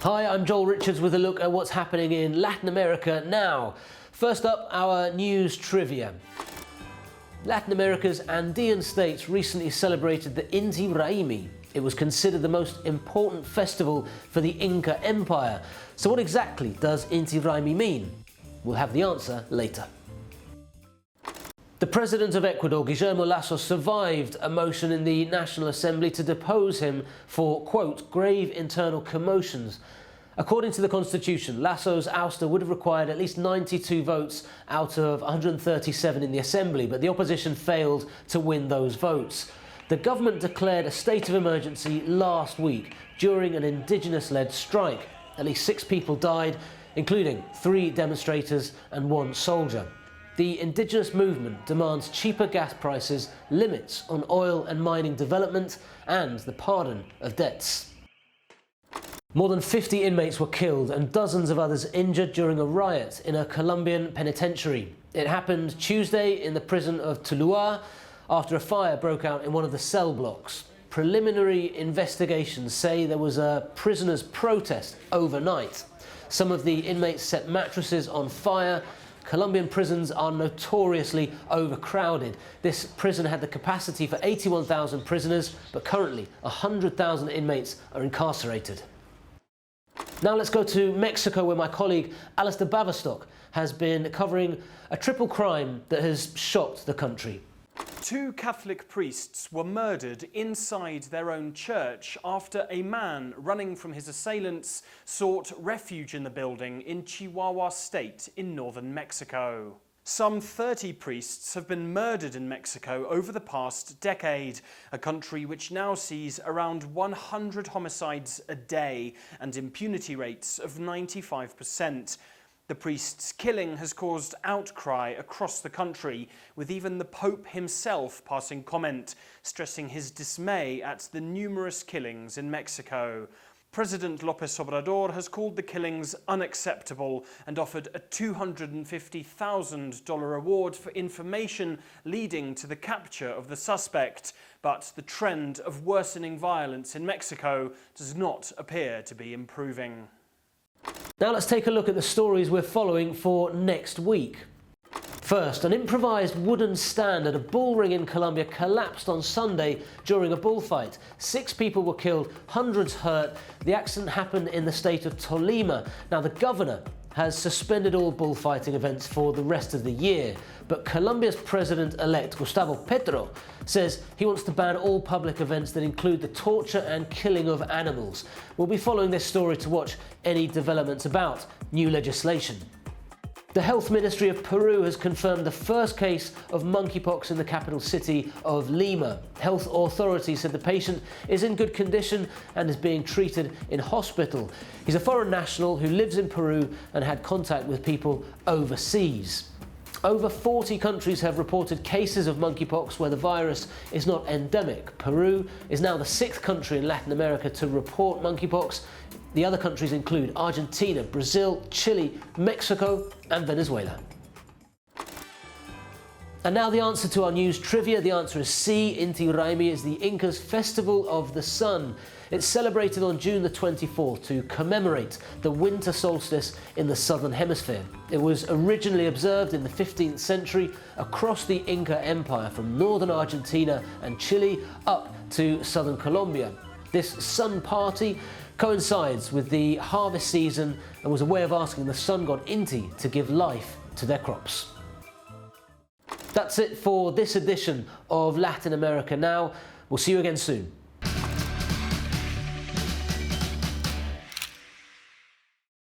Hi, I'm Joel Richards with a look at what's happening in Latin America now. First up, our news trivia. Latin America's Andean states recently celebrated the Inti Raymi. It was considered the most important festival for the Inca Empire. So what exactly does Inti Raymi mean? We'll have the answer later. The President of Ecuador, Guillermo Lasso, survived a motion in the National Assembly to depose him for, quote, grave internal commotions. According to the Constitution, Lasso's ouster would have required at least 92 votes out of 137 in the Assembly, but the opposition failed to win those votes. The government declared a state of emergency last week during an indigenous-led strike. At least 6 people died, including 3 demonstrators and 1 soldier. The indigenous movement demands cheaper gas prices, limits on oil and mining development, and the pardon of debts. More than 50 inmates were killed and dozens of others injured during a riot in a Colombian penitentiary. It happened Tuesday in the prison of Tuluá after a fire broke out in one of the cell blocks. Preliminary investigations say there was a prisoners' protest overnight. Some of the inmates set mattresses on fire. Colombian prisons are notoriously overcrowded. This prison had the capacity for 81,000 prisoners, but currently 100,000 inmates are incarcerated. Now let's go to Mexico, where my colleague Alistair Baverstock has been covering a triple crime that has shocked the country. 2 Catholic priests were murdered inside their own church after a man running from his assailants sought refuge in the building in Chihuahua State in northern Mexico. Some 30 priests have been murdered in Mexico over the past decade, a country which now sees around 100 homicides a day and impunity rates of 95%. The priest's killing has caused outcry across the country, with even the Pope himself passing comment, stressing his dismay at the numerous killings in Mexico. President López Obrador has called the killings unacceptable and offered a $250,000 reward for information leading to the capture of the suspect. But the trend of worsening violence in Mexico does not appear to be improving. Now let's take a look at the stories we're following for next week. First, an improvised wooden stand at a bull ring in Colombia collapsed on Sunday during a bullfight. 6 people were killed, hundreds hurt. The accident happened in the state of Tolima. Now the governor has suspended all bullfighting events for the rest of the year, but Colombia's president-elect Gustavo Petro says he wants to ban all public events that include the torture and killing of animals. We'll be following this story to watch any developments about new legislation. The Health Ministry of Peru has confirmed the first case of monkeypox in the capital city of Lima. Health authorities said the patient is in good condition and is being treated in hospital. He's a foreign national who lives in Peru and had contact with people overseas. Over 40 countries have reported cases of monkeypox where the virus is not endemic. Peru is now the 6th country in Latin America to report monkeypox. The other countries include Argentina, Brazil, Chile, Mexico and Venezuela. And now the answer to our news trivia. The answer is C. Inti Raymi is the Incas' Festival of the Sun. It's celebrated on June the 24th to commemorate the winter solstice in the southern hemisphere. It was originally observed in the 15th century across the Inca Empire from northern Argentina and Chile up to southern Colombia. This sun party coincides with the harvest season and was a way of asking the sun god Inti to give life to their crops. That's it for this edition of Latin America Now. We'll see you again soon.